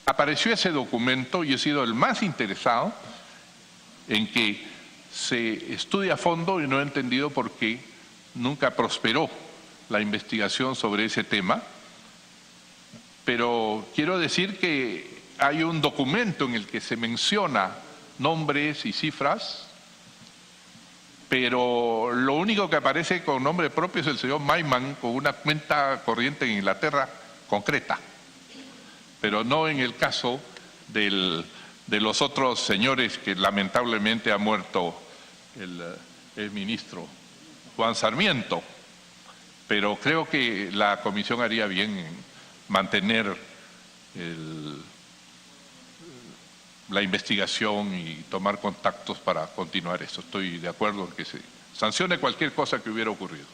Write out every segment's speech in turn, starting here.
apareció ese documento y he sido el más interesado en que se estudie a fondo y no he entendido por qué nunca prosperó la investigación sobre ese tema. Pero quiero decir que hay un documento en el que se menciona nombres y cifras, pero lo único que aparece con nombre propio es el señor Maiman con una cuenta corriente en Inglaterra concreta, pero no en el caso de los otros señores que lamentablemente ha muerto el ministro Juan Sarmiento. Pero creo que la comisión haría bien en mantener la investigación y tomar contactos para continuar esto. Estoy de acuerdo en que se sancione cualquier cosa que hubiera ocurrido.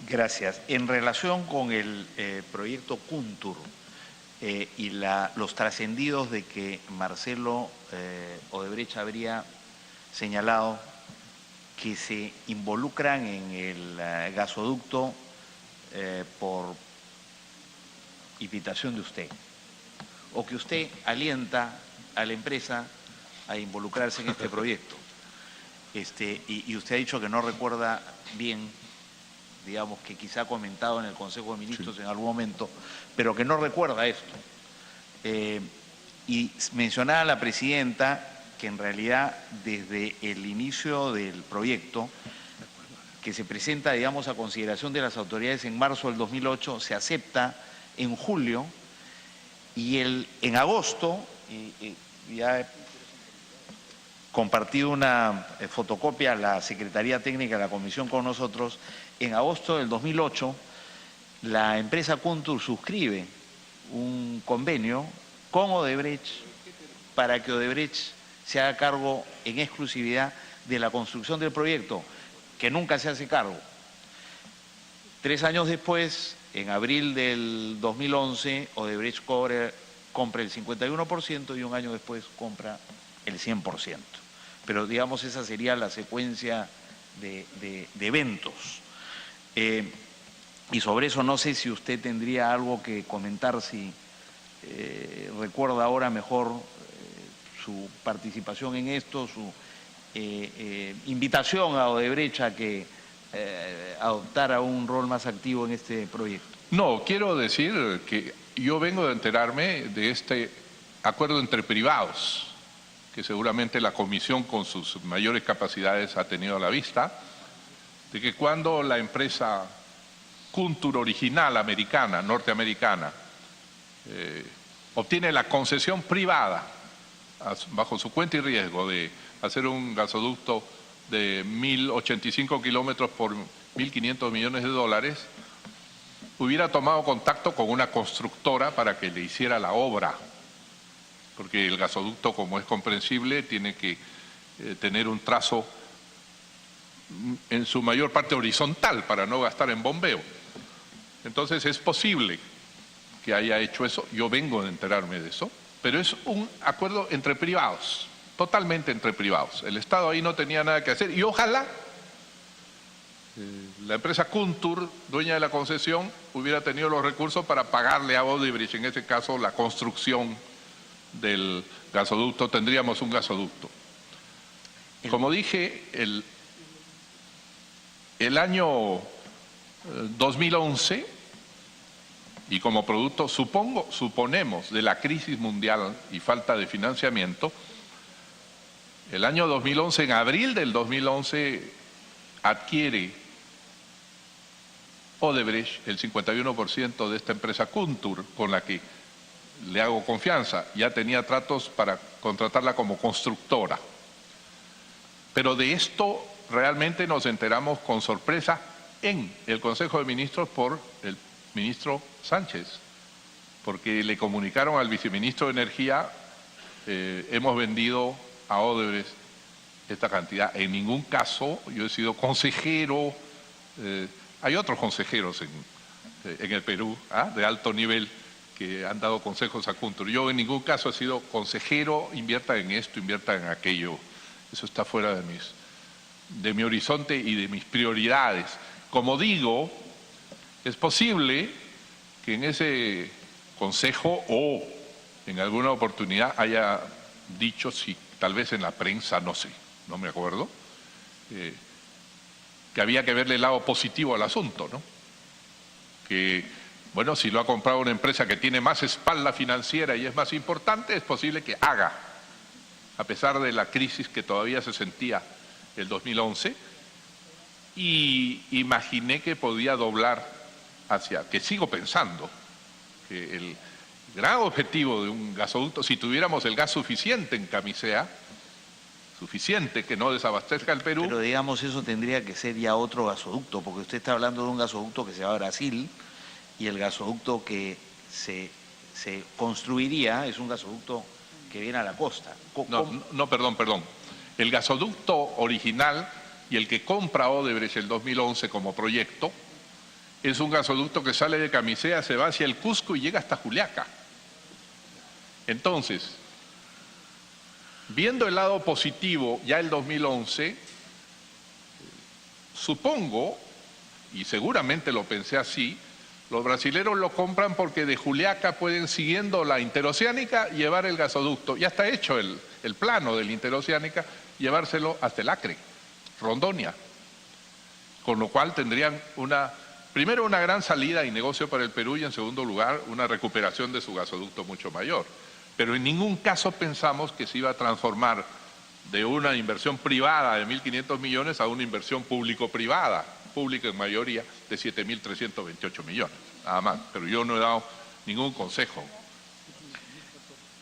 Gracias. En relación con el proyecto Kuntur y los trascendidos de que Marcelo Odebrecht habría señalado que se involucran en el gasoducto por invitación de usted, o que usted alienta a la empresa a involucrarse en este proyecto. Y usted ha dicho que no recuerda bien, digamos, que quizá ha comentado en el Consejo de Ministros en algún momento, pero que no recuerda esto. Y mencionaba a la presidenta que en realidad desde el inicio del proyecto, que se presenta, digamos, a consideración de las autoridades en marzo del 2008, se acepta en julio, y en agosto, ya he compartido una fotocopia a la Secretaría Técnica de la Comisión con nosotros, en agosto del 2008, la empresa Kuntur suscribe un convenio con Odebrecht para que Odebrecht se haga cargo en exclusividad de la construcción del proyecto, que nunca se hace cargo. 3 años después, en abril del 2011, Odebrecht compra el 51% y un año después compra el 100%. Pero digamos, esa sería la secuencia de eventos. Y sobre eso no sé si usted tendría algo que comentar, si recuerda ahora mejor su participación en esto, su invitación a Odebrecht a que adoptara un rol más activo en este proyecto. No, quiero decir que yo vengo de enterarme de este acuerdo entre privados, que seguramente la comisión con sus mayores capacidades ha tenido a la vista, de que cuando la empresa Kuntur original americana, norteamericana, obtiene la concesión privada bajo su cuenta y riesgo de hacer un gasoducto de 1.085 kilómetros por 1.500 millones de dólares, hubiera tomado contacto con una constructora para que le hiciera la obra, porque el gasoducto, como es comprensible, tiene que tener un trazo en su mayor parte horizontal para no gastar en bombeo. Entonces es posible que haya hecho eso, yo vengo de enterarme de eso, pero es un acuerdo entre privados, totalmente entre privados. El Estado ahí no tenía nada que hacer y ojalá la empresa Kuntur, dueña de la concesión, hubiera tenido los recursos para pagarle a Odebrecht, en este caso, la construcción del gasoducto, tendríamos un gasoducto. Como dije, el año 2011, y como producto, suponemos, de la crisis mundial y falta de financiamiento, el año 2011, en abril del 2011, adquiere Odebrecht el 51% de esta empresa Kuntur, con la que le hago confianza. Ya tenía tratos para contratarla como constructora. Pero de esto realmente nos enteramos con sorpresa en el Consejo de Ministros por el ministro Sánchez, porque le comunicaron al viceministro de Energía, hemos vendido a Odebrecht esta cantidad. En ningún caso, yo he sido consejero, hay otros consejeros en el Perú, de alto nivel, que han dado consejos a Kuntur. Yo en ningún caso he sido consejero, invierta en esto, invierta en aquello. Eso está fuera de mi horizonte y de mis prioridades. Como digo, es posible que en ese consejo o en alguna oportunidad haya dicho, sí, tal vez en la prensa, no sé, no me acuerdo, que había que verle el lado positivo al asunto, ¿no? Que, bueno, si lo ha comprado una empresa que tiene más espalda financiera y es más importante, es posible que haga, a pesar de la crisis que todavía se sentía el 2011, y imaginé que podía doblar hacia, que sigo pensando, que el gran objetivo de un gasoducto, si tuviéramos el gas suficiente en Camisea, suficiente que no desabastezca el Perú. Pero digamos, eso tendría que ser ya otro gasoducto, porque usted está hablando de un gasoducto que se va a Brasil y el gasoducto que se construiría es un gasoducto que viene a la costa. No, perdón. El gasoducto original y el que compra Odebrecht el 2011 como proyecto es un gasoducto que sale de Camisea, se va hacia el Cusco y llega hasta Juliaca. Entonces, viendo el lado positivo ya el 2011, supongo, y seguramente lo pensé así, los brasileros lo compran porque de Juliaca pueden, siguiendo la interoceánica, llevar el gasoducto. Ya está hecho el plano de la interoceánica, llevárselo hasta el Acre, Rondonia. Con lo cual tendrían primero una gran salida y negocio para el Perú y en segundo lugar una recuperación de su gasoducto mucho mayor. Pero en ningún caso pensamos que se iba a transformar de una inversión privada de 1.500 millones a una inversión público-privada, pública en mayoría, de 7.328 millones, nada más. Pero yo no he dado ningún consejo.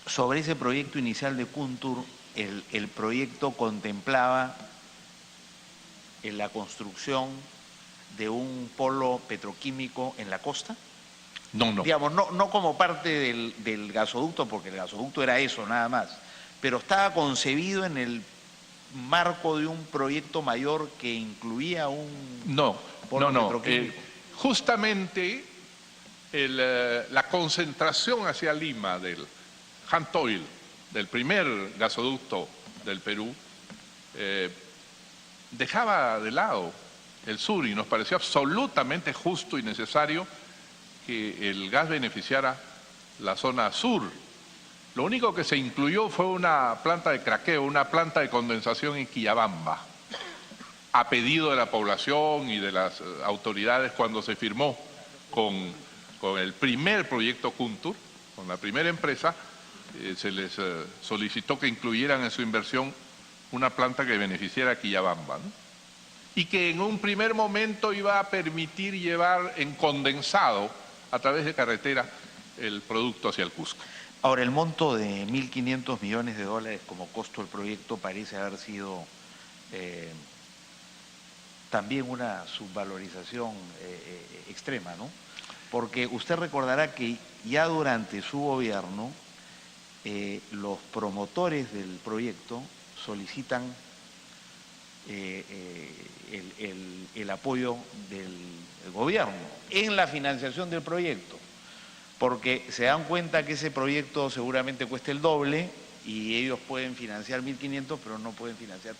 Sobre ese proyecto inicial de Kuntur, el proyecto contemplaba la construcción de un polo petroquímico en la costa. No. Digamos, no como parte del gasoducto, porque el gasoducto era eso nada más, pero estaba concebido en el marco de un proyecto mayor que incluía un polo petroquímico. Justamente la concentración hacia Lima del Hantoil, del primer gasoducto del Perú, dejaba de lado el sur y nos pareció absolutamente justo y necesario que el gas beneficiara la zona sur. Lo único que se incluyó fue una planta de craqueo, una planta de condensación en Quillabamba, a pedido de la población y de las autoridades cuando se firmó con el primer proyecto Kuntur, con la primera empresa, se les solicitó que incluyeran en su inversión una planta que beneficiara a Quillabamba, ¿no? Y que en un primer momento iba a permitir llevar en condensado a través de carretera el producto hacia el Cusco. Ahora, el monto de 1.500 millones de dólares como costo del proyecto parece haber sido también una subvalorización extrema, ¿no? Porque usted recordará que ya durante su gobierno los promotores del proyecto solicitan el apoyo del gobierno en la financiación del proyecto, porque se dan cuenta que ese proyecto seguramente cuesta el doble y ellos pueden financiar 1.500, pero no pueden financiar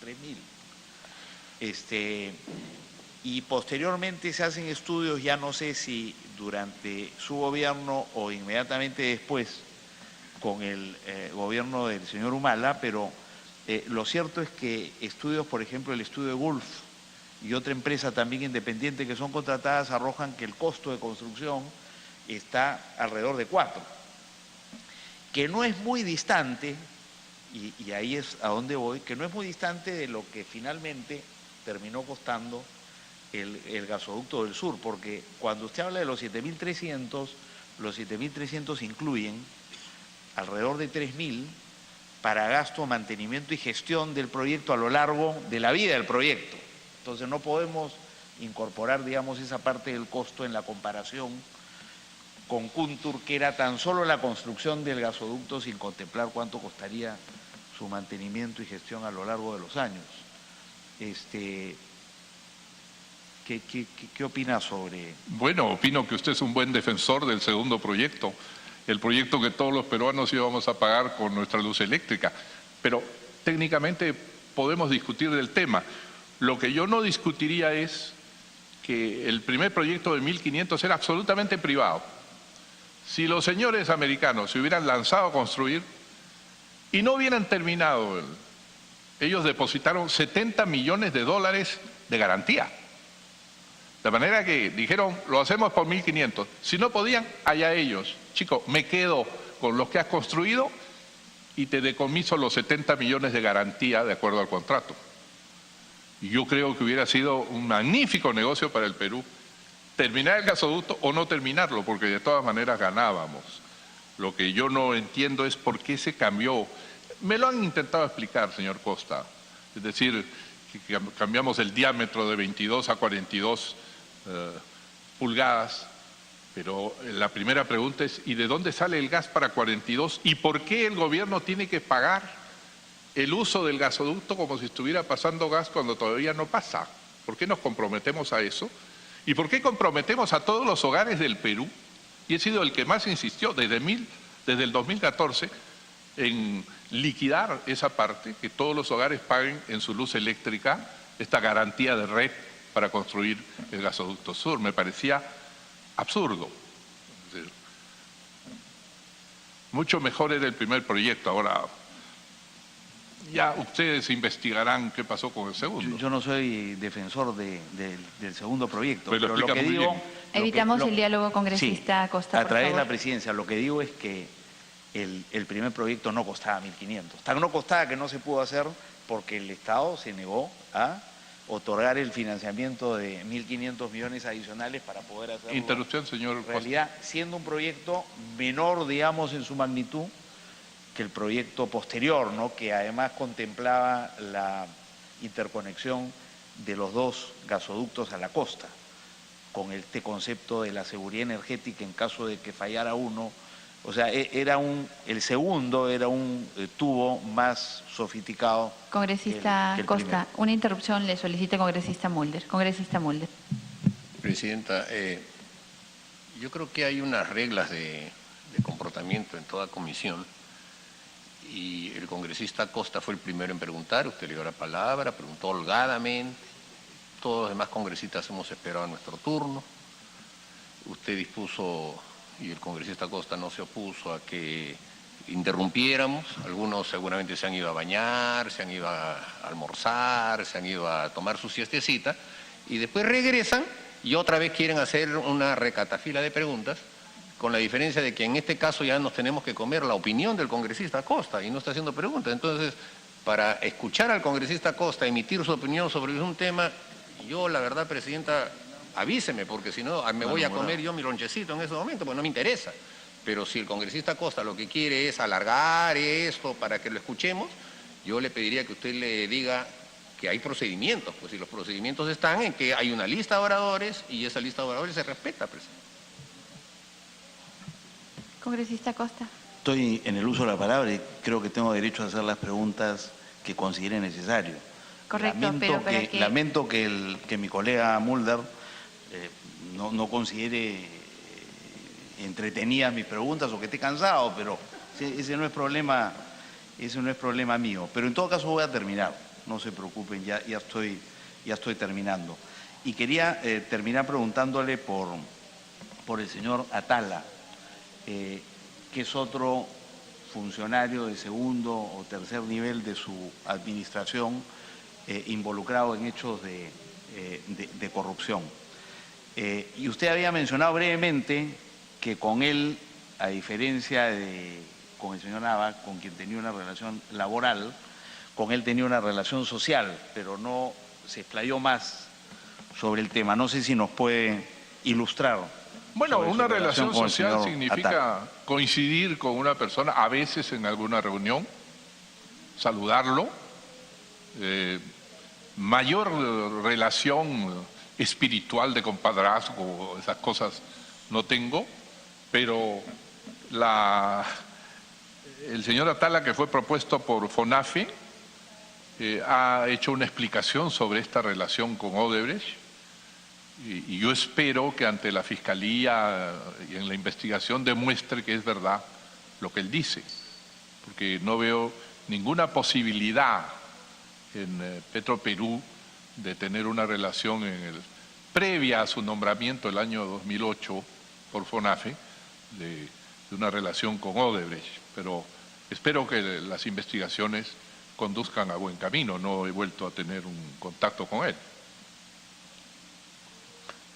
3.000. Y posteriormente se hacen estudios, ya no sé si durante su gobierno o inmediatamente después con el gobierno del señor Humala, pero lo cierto es que estudios, por ejemplo, el estudio de Gulf y otra empresa también independiente que son contratadas arrojan que el costo de construcción está alrededor de 4, que no es muy distante, y ahí es a donde voy, que no es muy distante de lo que finalmente terminó costando el gasoducto del sur, porque cuando usted habla de los 7.300, los 7.300 incluyen alrededor de 3.000 para gasto, mantenimiento y gestión del proyecto a lo largo de la vida del proyecto. Entonces no podemos incorporar, digamos, esa parte del costo en la comparación con Kuntur, que era tan solo la construcción del gasoducto sin contemplar cuánto costaría su mantenimiento y gestión a lo largo de los años. ¿Qué opina sobre...? Bueno, opino que usted es un buen defensor del segundo proyecto, el proyecto que todos los peruanos íbamos a pagar con nuestra luz eléctrica, pero técnicamente podemos discutir del tema. Lo que yo no discutiría es que el primer proyecto de 1.500 era absolutamente privado, Si los señores americanos se hubieran lanzado a construir y no hubieran terminado, ellos depositaron $70 millones de garantía. De manera que dijeron, lo hacemos por 1.500. Si no podían, allá ellos. Chico, me quedo con los que has construido y te decomiso los 70 millones de garantía de acuerdo al contrato. Y yo creo que hubiera sido un magnífico negocio para el Perú terminar el gasoducto o no terminarlo, porque de todas maneras ganábamos. Lo que yo no entiendo es por qué se cambió. Me lo han intentado explicar, señor Costa. Es decir, que cambiamos el diámetro de 22 a 42 pulgadas. Pero la primera pregunta es, ¿y de dónde sale el gas para 42? ¿Y por qué el gobierno tiene que pagar el uso del gasoducto como si estuviera pasando gas cuando todavía no pasa? ¿Por qué nos comprometemos a eso? ¿Y por qué comprometemos a todos los hogares del Perú? Y he sido el que más insistió desde el 2014 en liquidar esa parte, que todos los hogares paguen en su luz eléctrica esta garantía de red para construir el gasoducto sur. Me parecía absurdo. Mucho mejor era el primer proyecto. Ahora, ya ustedes investigarán qué pasó con el segundo. Yo no soy defensor del segundo proyecto, pero lo que digo... Evitamos el diálogo congresista, sí, Costa, a través por de la favor. presidencia. Lo que digo es que el primer proyecto no costaba 1.500. Tan no costaba que no se pudo hacer porque el Estado se negó a otorgar el financiamiento de 1.500 millones adicionales para poder hacerlo. Interrupción, señor En realidad, siendo un proyecto menor, digamos, en su magnitud que el proyecto posterior, ¿no?, que además contemplaba la interconexión de los dos gasoductos a la costa, con este concepto de la seguridad energética en caso de que fallara uno. O sea, el segundo era un tubo más sofisticado. Congresista que el Costa, primero. una interrupción le solicita congresista Mulder. Congresista Mulder. Presidenta, yo creo que hay unas reglas de comportamiento en toda comisión y el congresista Costa fue el primero en preguntar, usted le dio la palabra, preguntó holgadamente, todos los demás congresistas hemos esperado a nuestro turno, usted dispuso y el congresista Costa no se opuso a que interrumpiéramos, algunos seguramente se han ido a bañar, se han ido a almorzar, se han ido a tomar su siestecita y después regresan y otra vez quieren hacer una recatafila de preguntas, con la diferencia de que en este caso ya nos tenemos que comer la opinión del congresista Costa y no está haciendo preguntas. Entonces, para escuchar al congresista Costa emitir su opinión sobre un tema, yo la verdad, Presidenta, avíseme, porque si no me voy a comer yo mi lonchecito en ese momento, pues no me interesa. Pero si el congresista Costa lo que quiere es alargar esto para que lo escuchemos, yo le pediría que usted le diga que hay procedimientos, pues si los procedimientos están en que hay una lista de oradores y esa lista de oradores se respeta, Presidenta. Congresista Costa. Estoy en el uso de la palabra y creo que tengo derecho a hacer las preguntas que considere necesario. Correcto, Lamento que mi colega Mulder no considere entretenidas mis preguntas o que esté cansado, pero ese no es problema mío. Pero en todo caso voy a terminar, no se preocupen, ya estoy terminando. Y quería terminar preguntándole por el señor Atala, que es otro funcionario de segundo o tercer nivel de su administración involucrado en hechos de corrupción. Y usted había mencionado brevemente que con él, a diferencia con el señor Nava, con quien tenía una relación laboral, con él tenía una relación social, pero no se explayó más sobre el tema. No sé si nos puede ilustrar. Bueno, una relación con el social señor significa Atala. coincidir con una persona, a veces en alguna reunión, saludarlo, mayor relación espiritual de compadrazgo, esas cosas no tengo, pero el señor Atala, que fue propuesto por FONAFE, ha hecho una explicación sobre esta relación con Odebrecht. Y yo espero que ante la Fiscalía y en la investigación demuestre que es verdad lo que él dice, porque no veo ninguna posibilidad en Petroperú de tener una relación previa a su nombramiento el año 2008 por FONAFE, de de una relación con Odebrecht, pero espero que las investigaciones conduzcan a buen camino. No he vuelto a tener un contacto con él.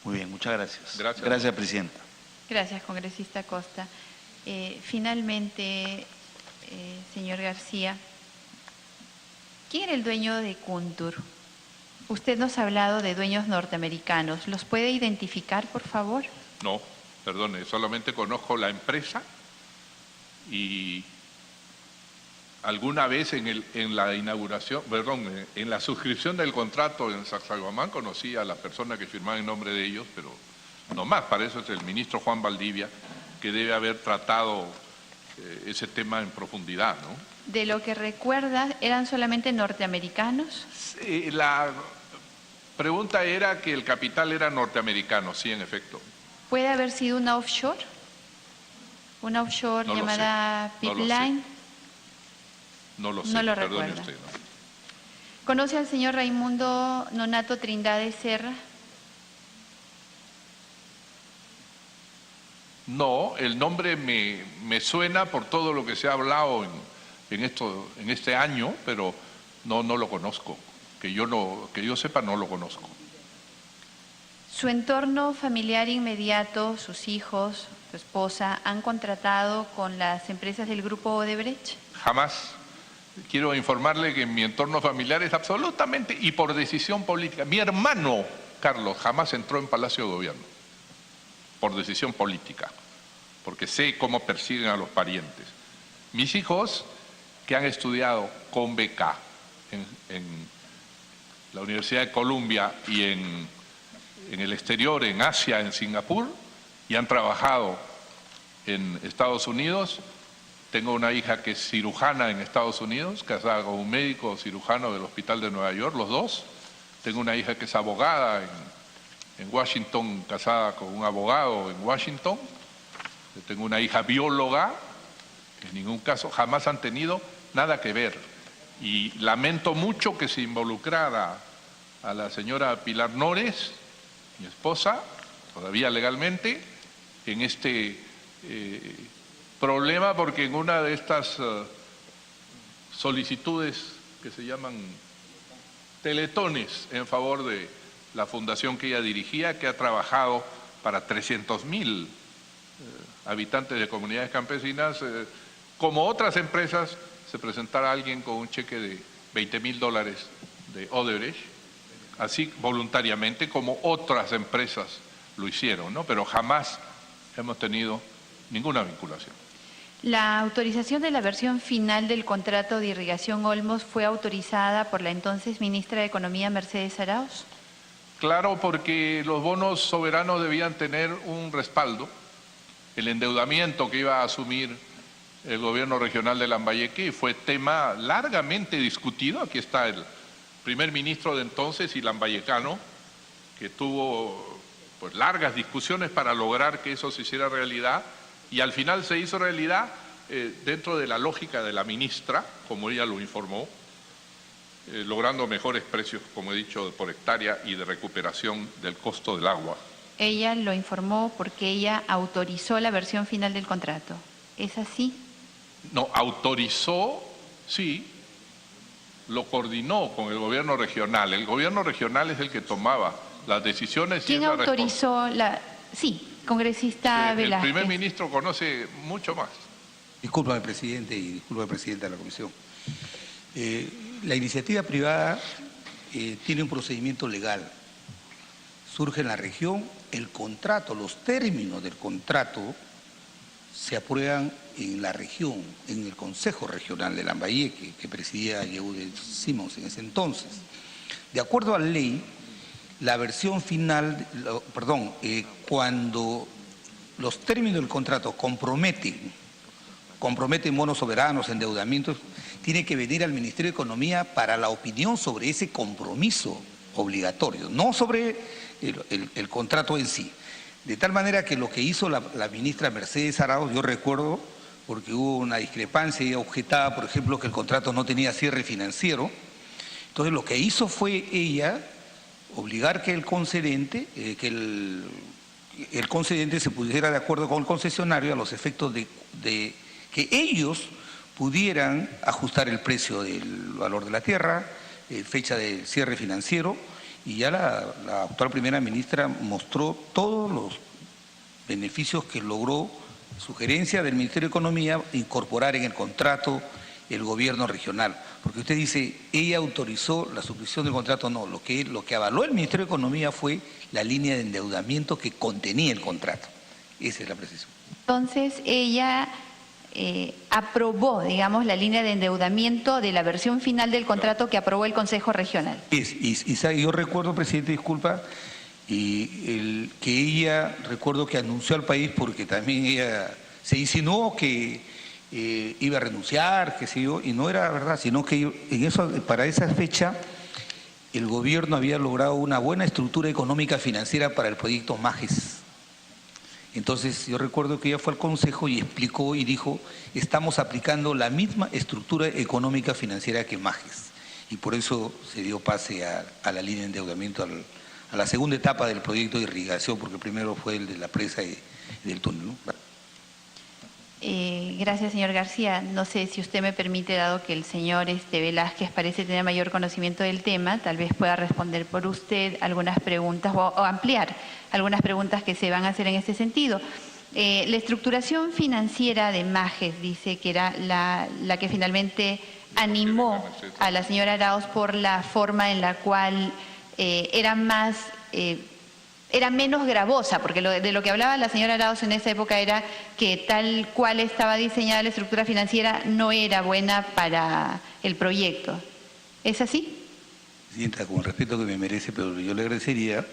Muy bien, muchas gracias. Gracias. Gracias, presidenta. Gracias, congresista Costa. Finalmente, señor García, ¿quién era el dueño de Kuntur? Usted nos ha hablado de dueños norteamericanos. ¿Los puede identificar, por favor? No, perdone, solamente conozco la empresa y alguna vez en la inauguración, perdón, en la suscripción del contrato en Sacsayhuamán conocí a la persona que firmaba en nombre de ellos, pero no más. Para eso es el ministro Juan Valdivia, que debe haber tratado ese tema en profundidad, ¿no? De lo que recuerda, ¿eran solamente norteamericanos? La pregunta era que el capital era norteamericano, sí, en efecto. ¿Puede haber sido una offshore? ¿Una offshore No lo llamada sé, no lo Pipeline? No lo sé, No lo perdone recuerda. usted, ¿no? ¿Conoce al señor Raimundo Nonato Trindade Serra? No, el nombre me suena por todo lo que se ha hablado en este año, pero no lo conozco. Que yo sepa, no lo conozco. ¿Su entorno familiar inmediato, sus hijos, su esposa, han contratado con las empresas del grupo Odebrecht? Jamás. Quiero informarle que mi entorno familiar es absolutamente y por decisión política. Mi hermano, Carlos, jamás entró en Palacio de Gobierno por decisión política, porque sé cómo persiguen a los parientes. Mis hijos, que han estudiado con beca en la Universidad de Columbia y en el exterior, en Asia, en Singapur, y han trabajado en Estados Unidos. Tengo una hija que es cirujana en Estados Unidos, casada con un médico cirujano del Hospital de Nueva York, los dos. Tengo una hija que es abogada en Washington, casada con un abogado en Washington. Tengo una hija bióloga, que en ningún caso jamás han tenido nada que ver. Y lamento mucho que se involucrara a la señora Pilar Nores, mi esposa, todavía legalmente, en este problema, porque en una de estas solicitudes que se llaman teletones en favor de la fundación que ella dirigía, que ha trabajado para 300.000 habitantes de comunidades campesinas, como otras empresas, se presentara alguien con un cheque de $20.000 de Odebrecht, así voluntariamente como otras empresas lo hicieron, ¿no? Pero jamás hemos tenido ninguna vinculación. La autorización de la versión final del contrato de irrigación Olmos fue autorizada por la entonces ministra de Economía, Mercedes Arauz. Claro, porque los bonos soberanos debían tener un respaldo. El endeudamiento que iba a asumir el gobierno regional de Lambayeque fue tema largamente discutido. Aquí está el primer ministro de entonces y lambayecano, que tuvo pues largas discusiones para lograr que eso se hiciera realidad, y al final se hizo realidad dentro de la lógica de la ministra, como ella lo informó, logrando mejores precios, como he dicho, por hectárea y de recuperación del costo del agua. Ella lo informó porque ella autorizó la versión final del contrato. ¿Es así? No, autorizó, sí, lo coordinó con el gobierno regional. El gobierno regional es el que tomaba las decisiones. ¿Quién autorizó la...? Sí, congresista El Velázquez. primer ministro conoce mucho más. Discúlpame, presidente, y discúlpame, presidenta de la comisión. La iniciativa privada tiene un procedimiento legal. Surge en la región, el contrato, los términos del contrato se aprueban en la región, en el Consejo Regional de Lambayeque, que presidía Yehude Simons en ese entonces. De acuerdo a la ley, la versión final, cuando los términos del contrato comprometen bonos soberanos, endeudamientos, tiene que venir al Ministerio de Economía para la opinión sobre ese compromiso obligatorio, no sobre el contrato en sí. De tal manera que lo que hizo la ministra Mercedes Arauz, yo recuerdo, porque hubo una discrepancia, ella objetaba, por ejemplo, que el contrato no tenía cierre financiero. Entonces lo que hizo fue ella obligar que el concedente, que el concedente se pusiera de acuerdo con el concesionario a los efectos de que ellos pudieran ajustar el precio del valor de la tierra, fecha de cierre financiero, y ya la actual primera ministra mostró todos los beneficios que logró, sugerencia del Ministerio de Economía, incorporar en el contrato el gobierno regional. Porque usted dice, ella autorizó la suscripción del contrato. No, lo que avaló el Ministerio de Economía fue la línea de endeudamiento que contenía el contrato. Esa es la precisión. Entonces, ella aprobó, digamos, la línea de endeudamiento de la versión final del contrato que aprobó el Consejo Regional. Yo recuerdo, presidente, disculpa, que ella, recuerdo que anunció al país, porque también ella se insinuó que iba a renunciar, qué sé yo, y no era verdad, sino que para esa fecha el gobierno había logrado una buena estructura económica financiera para el proyecto Majes. Entonces yo recuerdo que ella fue al Consejo y explicó y dijo, estamos aplicando la misma estructura económica financiera que Majes. Y por eso se dio pase a la línea de endeudamiento, a la segunda etapa del proyecto de irrigación, porque primero fue el de la presa y del túnel, ¿no? Gracias, señor García. No sé si usted me permite, dado que el señor Velázquez parece tener mayor conocimiento del tema, tal vez pueda responder por usted algunas preguntas o ampliar algunas preguntas que se van a hacer en este sentido. La estructuración financiera de Majes dice que era la que finalmente animó a la señora Arauz por la forma en la cual era menos gravosa, porque de lo que hablaba la señora Arauz en esa época era que tal cual estaba diseñada la estructura financiera no era buena para el proyecto. ¿Es así? Presidenta, con el respeto que me merece, pero yo le agradecería,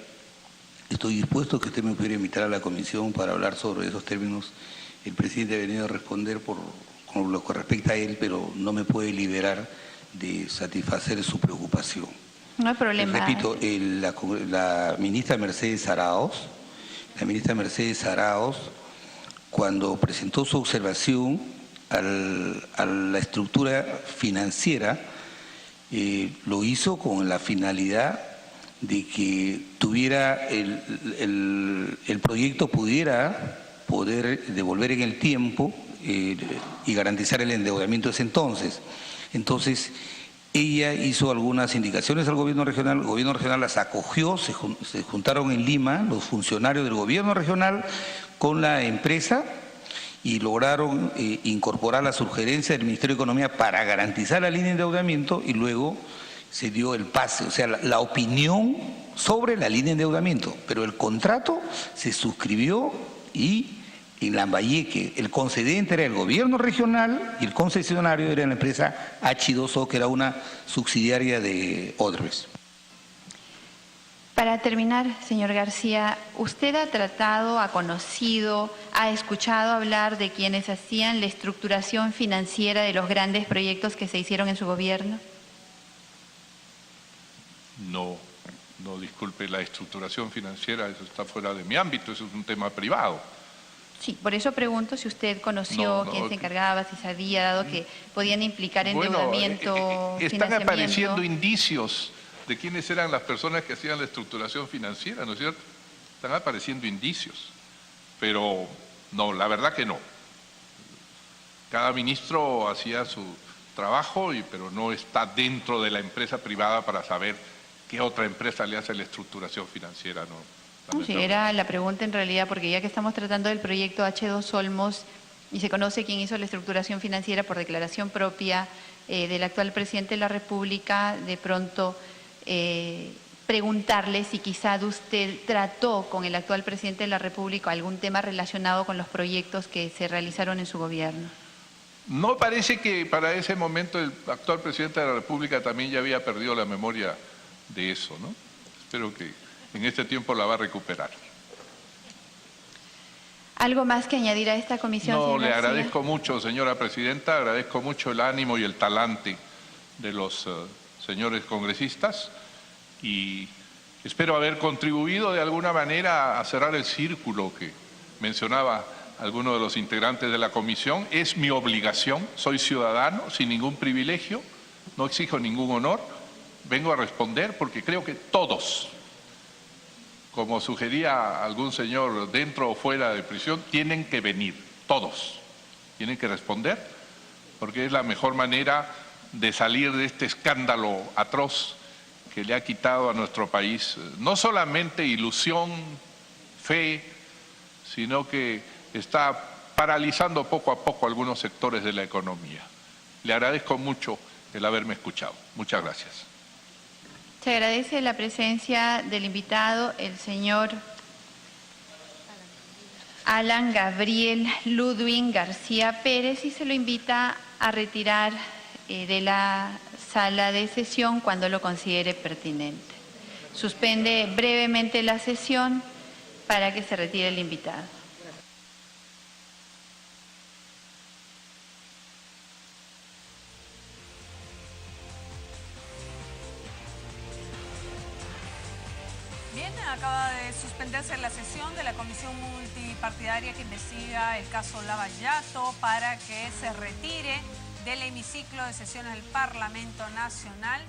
estoy dispuesto a que usted me pudiera invitar a la comisión para hablar sobre esos términos. El presidente ha venido a responder con lo que respecta a él, pero no me puede liberar de satisfacer su preocupación. No hay problema. Repito, la ministra Mercedes Arauz, cuando presentó su observación a la estructura financiera, lo hizo con la finalidad de que tuviera el proyecto poder devolver en el tiempo y garantizar el endeudamiento de ese entonces. Entonces, ella hizo algunas indicaciones al gobierno regional, el gobierno regional las acogió, se juntaron en Lima los funcionarios del gobierno regional con la empresa y lograron incorporar la sugerencia del Ministerio de Economía para garantizar la línea de endeudamiento, y luego se dio el pase, o sea, la opinión sobre la línea de endeudamiento, pero el contrato se suscribió y en Lambayeque el concedente era el gobierno regional y el concesionario era la empresa H2O, que era una subsidiaria de Odebrecht. Para terminar, señor García, ¿usted ha tratado, ha conocido, ha escuchado hablar de quienes hacían la estructuración financiera de los grandes proyectos que se hicieron en su gobierno? No, disculpe, la estructuración financiera, eso está fuera de mi ámbito, eso es un tema privado. Sí, por eso pregunto si usted conoció quién se encargaba, si sabía, dado que podían implicar endeudamiento, están apareciendo indicios de quiénes eran las personas que hacían la estructuración financiera, ¿no es cierto? Están apareciendo indicios, pero no, la verdad que no. Cada ministro hacía su trabajo, pero no está dentro de la empresa privada para saber qué otra empresa le hace la estructuración financiera, ¿no? Sí, era la pregunta en realidad, porque ya que estamos tratando del proyecto H2 Olmos y se conoce quién hizo la estructuración financiera por declaración propia del actual presidente de la República, de pronto preguntarle si quizá usted trató con el actual presidente de la República algún tema relacionado con los proyectos que se realizaron en su gobierno. No parece que para ese momento el actual presidente de la República también ya había perdido la memoria de eso, ¿no? Espero que en este tiempo la va a recuperar. ¿Algo más que añadir a esta comisión, No, señor le García? agradezco mucho, señora presidenta, agradezco mucho el ánimo y el talante de los señores congresistas y espero haber contribuido de alguna manera a cerrar el círculo que mencionaba alguno de los integrantes de la comisión. Es mi obligación, soy ciudadano, sin ningún privilegio, no exijo ningún honor, vengo a responder porque creo que todos como sugería algún señor, dentro o fuera de prisión, tienen que venir, todos, tienen que responder, porque es la mejor manera de salir de este escándalo atroz que le ha quitado a nuestro país no solamente ilusión, fe, sino que está paralizando poco a poco algunos sectores de la economía. Le agradezco mucho el haberme escuchado. Muchas gracias. Se agradece la presencia del invitado, el señor Alan Gabriel Ludwig García Pérez, y se lo invita a retirar de la sala de sesión cuando lo considere pertinente. Suspende brevemente la sesión para que se retire el invitado. Bien, acaba de suspenderse la sesión de la comisión multipartidaria que investiga el caso Lavallato para que se retire del hemiciclo de sesiones del Parlamento Nacional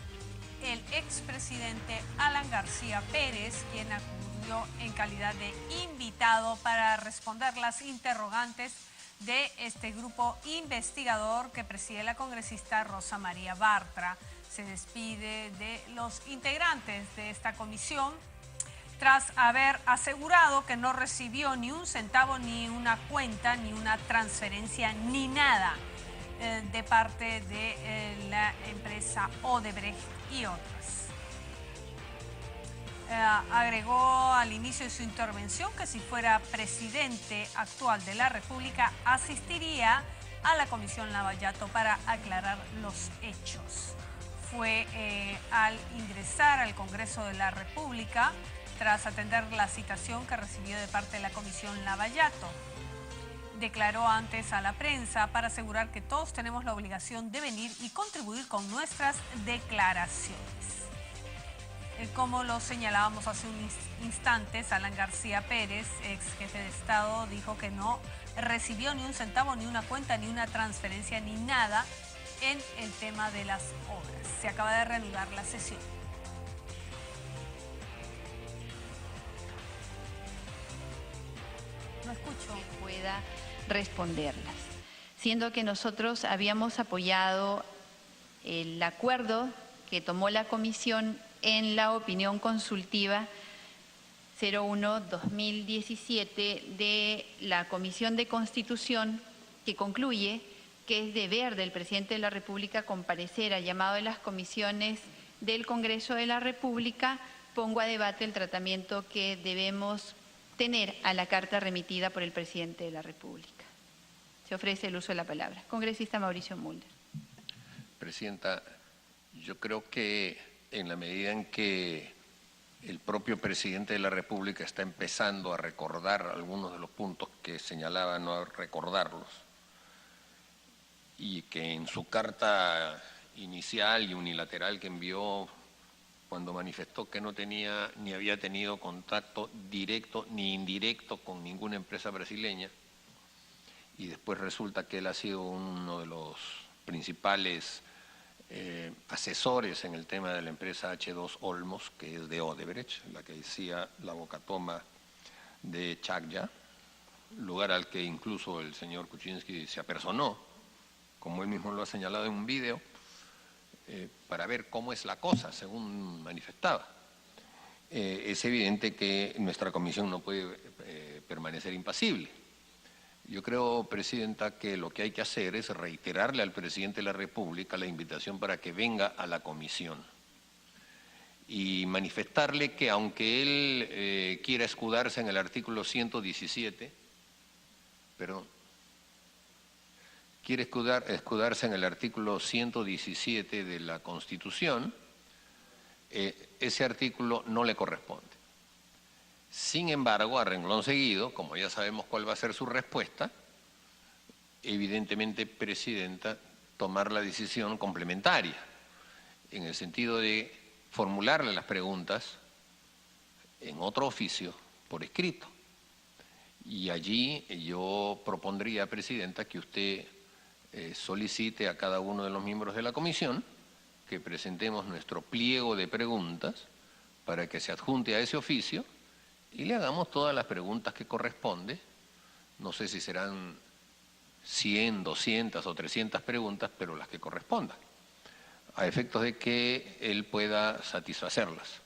el expresidente Alan García Pérez, quien acudió en calidad de invitado para responder las interrogantes de este grupo investigador que preside la congresista Rosa María Bartra. Se despide de los integrantes de esta comisión tras haber asegurado que no recibió ni un centavo, ni una cuenta, ni una transferencia, ni nada de parte de la empresa Odebrecht y otras. Agregó al inicio de su intervención que si fuera presidente actual de la República asistiría a la Comisión Lavallato para aclarar los hechos. Fue al ingresar al Congreso de la República tras atender la citación que recibió de parte de la Comisión Lavallato. Declaró antes a la prensa para asegurar que todos tenemos la obligación de venir y contribuir con nuestras declaraciones. Como lo señalábamos hace un instante, Alan García Pérez, ex jefe de Estado, dijo que no recibió ni un centavo, ni una cuenta, ni una transferencia, ni nada en el tema de las obras. Se acaba de reanudar la sesión. No escucho. Que pueda responderlas. Siendo que nosotros habíamos apoyado el acuerdo que tomó la comisión en la opinión consultiva 01-2017 de la Comisión de Constitución, que concluye que es deber del presidente de la República comparecer al llamado de las comisiones del Congreso de la República. Pongo a debate el tratamiento que debemos tener a la carta remitida por el presidente de la República. Se ofrece el uso de la palabra. Congresista Mauricio Mulder. Presidenta, yo creo que en la medida en que el propio presidente de la República está empezando a recordar algunos de los puntos que señalaba no recordarlos, y que en su carta inicial y unilateral que envió cuando manifestó que no tenía ni había tenido contacto directo ni indirecto con ninguna empresa brasileña, y después resulta que él ha sido uno de los principales asesores en el tema de la empresa H2 Olmos, que es de Odebrecht, la que hacía la bocatoma de Chacya, lugar al que incluso el señor Kuczynski se apersonó, como él mismo lo ha señalado en un video, para ver cómo es la cosa, según manifestaba. Es evidente que nuestra comisión no puede permanecer impasible. Yo creo, Presidenta, que lo que hay que hacer es reiterarle al Presidente de la República la invitación para que venga a la comisión y manifestarle que aunque él quiera escudarse en el artículo 117, quiere escudarse en el artículo 117 de la Constitución, ese artículo no le corresponde. Sin embargo, a renglón seguido, como ya sabemos cuál va a ser su respuesta, evidentemente, Presidenta, tomar la decisión complementaria, en el sentido de formularle las preguntas en otro oficio por escrito. Y allí yo propondría, Presidenta, que usted solicite a cada uno de los miembros de la comisión que presentemos nuestro pliego de preguntas para que se adjunte a ese oficio y le hagamos todas las preguntas que corresponde. No sé si serán 100, 200 o 300 preguntas, pero las que correspondan, a efectos de que él pueda satisfacerlas.